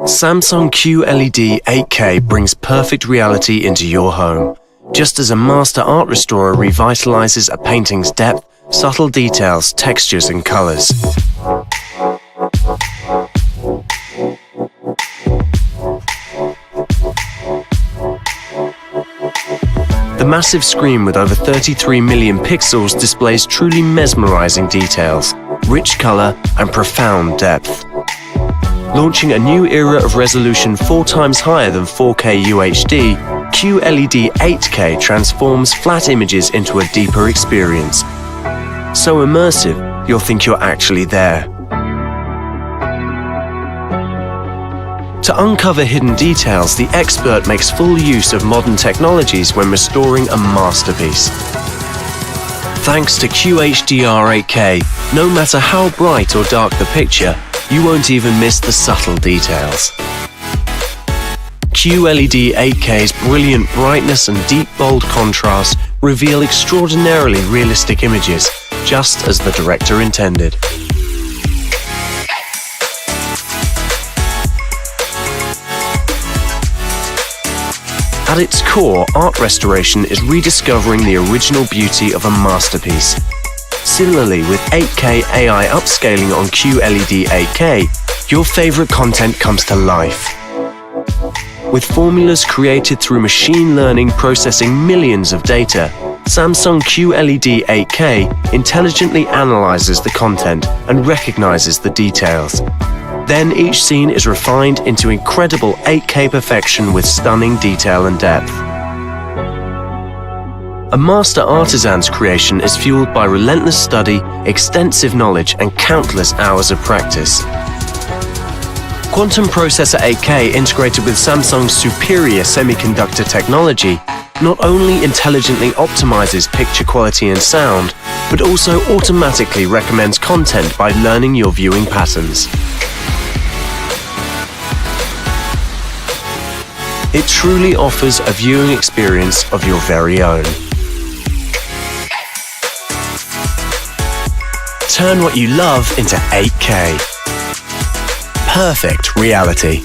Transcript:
Samsung QLED 8K brings perfect reality into your home, just as a master art restorer revitalizes a painting's depth, subtle details, textures and colors. The massive screen with over 33 million pixels displays truly mesmerizing details, rich color and profound depth. Launching a new era of resolution 4 times higher than 4K UHD, QLED 8K transforms flat images into a deeper experience. So immersive, you'll think you're actually there. To uncover hidden details, the expert makes full use of modern technologies when restoring a masterpiece. Thanks to QHDR 8K, no matter how bright or dark the picture, you won't even miss the subtle details. QLED 8K's brilliant brightness and deep bold contrast reveal extraordinarily realistic images, just as the director intended. At its core, art restoration is rediscovering the original beauty of a masterpiece. Similarly, with 8K AI upscaling on QLED 8K, your favorite content comes to life. With formulas created through machine learning processing millions of data, Samsung QLED 8K intelligently analyzes the content and recognizes the details. Then each scene is refined into incredible 8K perfection with stunning detail and depth. A master artisan's creation is fueled by relentless study, extensive knowledge, and countless hours of practice. Quantum Processor 8K, integrated with Samsung's superior semiconductor technology, not only intelligently optimizes picture quality and sound, but also automatically recommends content by learning your viewing patterns. It truly offers a viewing experience of your very own. Turn what you love into 8K. Perfect reality.